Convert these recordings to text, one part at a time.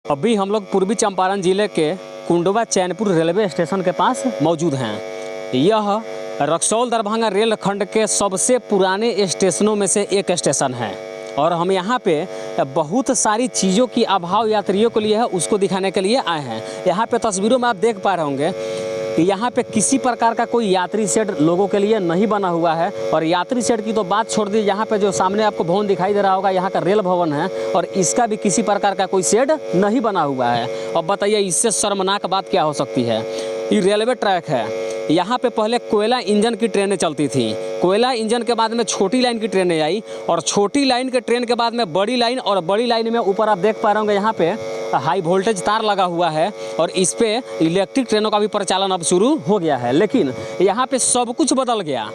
अभी हम लोग पूर्वी चंपारण जिले के कुंडवा चैनपुर रेलवे स्टेशन के पास मौजूद हैं। यह रक्सौल दरभंगा रेल खंड के सबसे पुराने स्टेशनों में से एक स्टेशन है और हम यहाँ पे बहुत सारी चीज़ों की अभाव यात्रियों के लिए है, उसको दिखाने के लिए आए हैं। यहाँ पे तस्वीरों में आप देख पा रहे होंगे कि यहाँ पे किसी प्रकार का कोई यात्री शेड लोगों के लिए नहीं बना हुआ है। और यात्री शेड की तो बात छोड़ दी, यहाँ पे जो सामने आपको भवन दिखाई दे रहा होगा, यहाँ का रेल भवन है और इसका भी किसी प्रकार का कोई शेड नहीं बना हुआ है। अब बताइए इससे शर्मनाक बात क्या हो सकती है। ये रेलवे ट्रैक है, यहाँ पे पहले कोयला इंजन की ट्रेनें चलती थी। कोयला इंजन के बाद में छोटी लाइन की ट्रेनें आई और छोटी लाइन के ट्रेन के बाद में बड़ी लाइन, और बड़ी लाइन में ऊपर आप देख पा रहे होंगे यहाँ पे हाई वोल्टेज तार लगा हुआ है और इस पे इलेक्ट्रिक ट्रेनों का भी परिचालन अब शुरू हो गया है। लेकिन यहाँ पे सब कुछ बदल गया,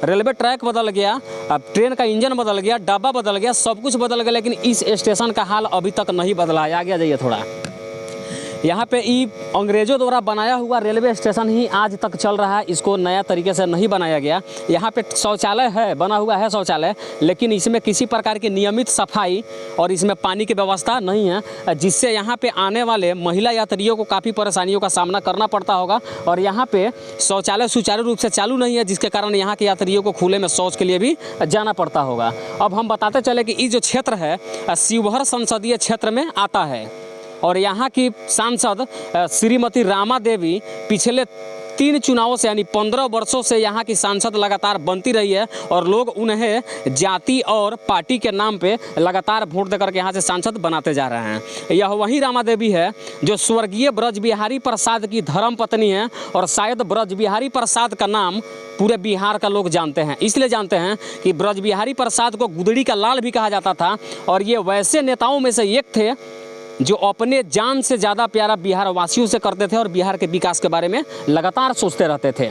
रेलवे ट्रैक बदल गया, अब ट्रेन का इंजन बदल गया, डब्बा बदल गया, सब कुछ बदल गया, लेकिन इस स्टेशन का हाल अभी तक नहीं बदला है। आगे जाइए थोड़ा। यहाँ पे ये अंग्रेज़ों द्वारा बनाया हुआ रेलवे स्टेशन ही आज तक चल रहा है, इसको नया तरीके से नहीं बनाया गया। यहाँ पे शौचालय है, बना हुआ है शौचालय, लेकिन इसमें किसी प्रकार की नियमित सफाई और इसमें पानी की व्यवस्था नहीं है, जिससे यहाँ पे आने वाले महिला यात्रियों को काफ़ी परेशानियों का सामना करना पड़ता होगा। और यहाँ पे शौचालय सुचारू रूप से चालू नहीं है, जिसके कारण यहाँ के यात्रियों को खुले में शौच के लिए भी जाना पड़ता होगा। अब हम बताते चले कि ये जो क्षेत्र है शिवहर संसदीय क्षेत्र में आता है और यहाँ की सांसद श्रीमती रामा देवी पिछले 3 चुनावों से यानी 15 वर्षों से यहाँ की सांसद लगातार बनती रही है और लोग उन्हें जाति और पार्टी के नाम पे लगातार वोट देकर के यहाँ से सांसद बनाते जा रहे हैं। यह वही रामा देवी है जो स्वर्गीय ब्रज बिहारी प्रसाद की धर्म पत्नी है और शायद ब्रज बिहारी प्रसाद का नाम पूरे बिहार का लोग जानते हैं। इसलिए जानते हैं कि ब्रज बिहारी प्रसाद को गुदड़ी का लाल भी कहा जाता था और ये वैसे नेताओं में से एक थे जो अपने जान से ज़्यादा प्यारा बिहार वासियों से करते थे और बिहार के विकास के बारे में लगातार सोचते रहते थे।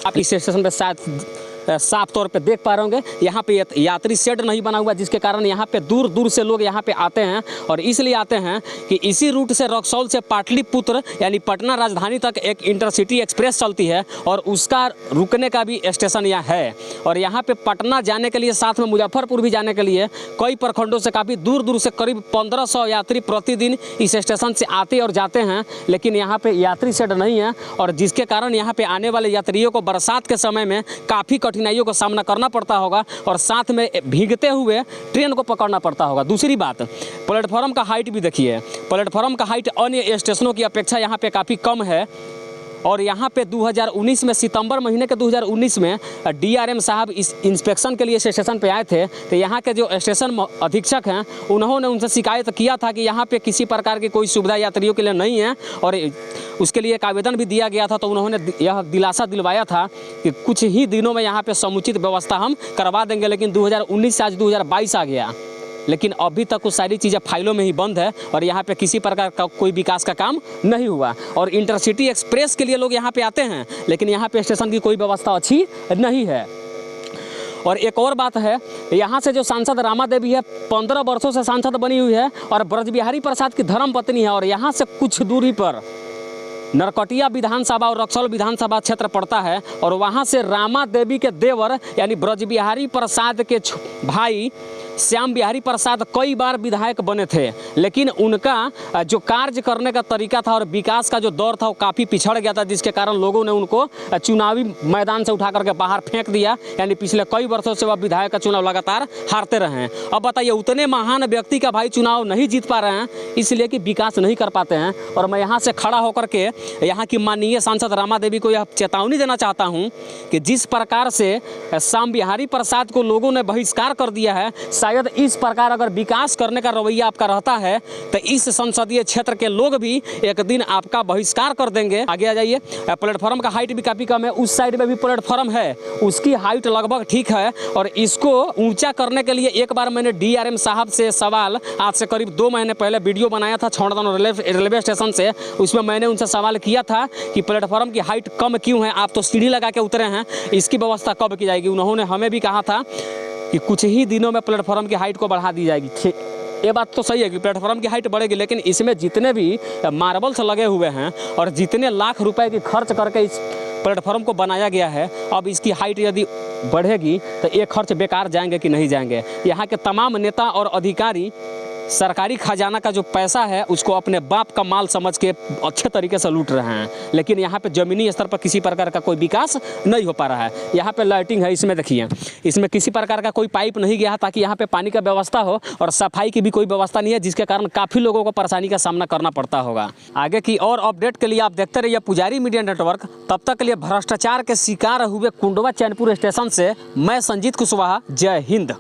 आप इस स्टेशन पर शायद साफ तौर पे देख पा रहे होंगे, यहाँ पे यात्री शेड नहीं बना हुआ, जिसके कारण यहाँ पे दूर दूर से लोग यहाँ पे आते हैं और इसलिए आते हैं कि इसी रूट से रक्सौल से पाटलिपुत्र यानी पटना राजधानी तक एक इंटरसिटी एक्सप्रेस चलती है और उसका रुकने का भी स्टेशन यहाँ है। और यहाँ पे पटना जाने के लिए, साथ में मुजफ्फरपुर भी जाने के लिए कई प्रखंडों से काफ़ी दूर दूर से करीब 1500 यात्री प्रतिदिन इस स्टेशन से आते और जाते हैं। लेकिन यहाँ पे यात्री शेड नहीं है और जिसके कारण यहाँ पे आने वाले यात्रियों को बरसात के समय में काफ़ी कठिनाइयों का सामना करना पड़ता होगा और साथ में भीगते हुए ट्रेन को पकड़ना पड़ता होगा। दूसरी बात, प्लेटफॉर्म का हाइट भी देखिए, प्लेटफॉर्म का हाइट अन्य स्टेशनों की अपेक्षा यहाँ पे काफ़ी कम है। और यहाँ पे 2019 में, सितंबर महीने के 2019 में DRM साहब इस इंस्पेक्शन के लिए स्टेशन पे आए थे, तो यहाँ के जो स्टेशन अधीक्षक हैं उन्होंने उनसे शिकायत किया था कि यहाँ पे किसी प्रकार की कोई सुविधा यात्रियों के लिए नहीं है और उसके लिए एक आवेदन भी दिया गया था। तो उन्होंने यह दिलासा दिलवाया था कि कुछ ही दिनों में यहाँ पे समुचित व्यवस्था हम करवा देंगे। लेकिन 2019 से आज 2022 आ गया, लेकिन अभी तक वो सारी चीज़ें फाइलों में ही बंद है और यहाँ पे किसी प्रकार का कोई विकास का काम नहीं हुआ। और इंटरसिटी एक्सप्रेस के लिए लोग यहाँ पे आते हैं, लेकिन यहाँ पे स्टेशन की कोई व्यवस्था अच्छी नहीं है। और एक और बात है, यहाँ से जो सांसद रामा देवी है 15 वर्षों से सांसद बनी हुई है और ब्रज बिहारी प्रसाद की धर्म पत्नी है। और यहाँ से कुछ दूरी पर नरकटिया विधानसभा और रक्सौल विधानसभा क्षेत्र पड़ता है और वहाँ से रामा देवी के देवर यानी ब्रज बिहारी प्रसाद के भाई श्याम बिहारी प्रसाद कई बार विधायक बने थे, लेकिन उनका जो कार्य करने का तरीका था और विकास का जो दौर था वो काफ़ी पिछड़ गया था, जिसके कारण लोगों ने उनको चुनावी मैदान से उठा करके बाहर फेंक दिया। यानी पिछले कई वर्षों से वह विधायक का चुनाव लगातार हारते रहे हैं। अब बताइए, उतने महान व्यक्ति का भाई चुनाव नहीं जीत पा रहे हैं, इसलिए कि विकास नहीं कर पाते हैं। और मैं यहाँ से खड़ा होकर के यहाँ की माननीय सांसद रामा देवी को यह चेतावनी देना चाहता हूँ कि जिस प्रकार से श्याम बिहारी प्रसाद को लोगों ने बहिष्कार कर दिया है, शायद इस प्रकार अगर विकास करने का रवैया आपका रहता है तो इस संसदीय क्षेत्र के लोग भी एक दिन आपका बहिष्कार कर देंगे। आगे आ जाइए। प्लेटफॉर्म का हाइट भी काफ़ी कम है, उस साइड में भी प्लेटफॉर्म है, उसकी हाइट लगभग ठीक है। और इसको ऊंचा करने के लिए एक बार मैंने DRM साहब से सवाल, आज से करीब 2 महीने पहले वीडियो बनाया था छौड़दानो रेलवे स्टेशन से, उसमें मैंने उनसे सवाल किया था कि प्लेटफॉर्म की हाइट कम क्यों है, आप तो सीढ़ी लगा के उतरे हैं, इसकी व्यवस्था कब की जाएगी। उन्होंने हमें भी कहा था कि कुछ ही दिनों में प्लेटफॉर्म की हाइट को बढ़ा दी जाएगी। ये बात तो सही है कि प्लेटफॉर्म की हाइट बढ़ेगी, लेकिन इसमें जितने भी मार्बल्स लगे हुए हैं और जितने लाख रुपए की खर्च करके इस प्लेटफॉर्म को बनाया गया है, अब इसकी हाइट यदि बढ़ेगी तो ये खर्च बेकार जाएंगे कि नहीं जाएंगे। यहाँ के तमाम नेता और अधिकारी सरकारी खजाना का जो पैसा है उसको अपने बाप का माल समझ के अच्छे तरीके से लूट रहे हैं, लेकिन यहाँ पे ज़मीनी स्तर पर किसी प्रकार का कोई विकास नहीं हो पा रहा है। यहाँ पे लाइटिंग है, इसमें देखिए, इसमें किसी प्रकार का कोई पाइप नहीं गया ताकि यहाँ पे पानी का व्यवस्था हो, और सफाई की भी कोई व्यवस्था नहीं है, जिसके कारण काफ़ी लोगों को परेशानी का सामना करना पड़ता होगा। आगे की और अपडेट के लिए आप देखते रहिए पुजारी मीडिया नेटवर्क। तब तक के लिए भ्रष्टाचार के शिकार हुए कुंडवा चैनपुर स्टेशन से मैं संजीत कुशवाहा, जय हिंद।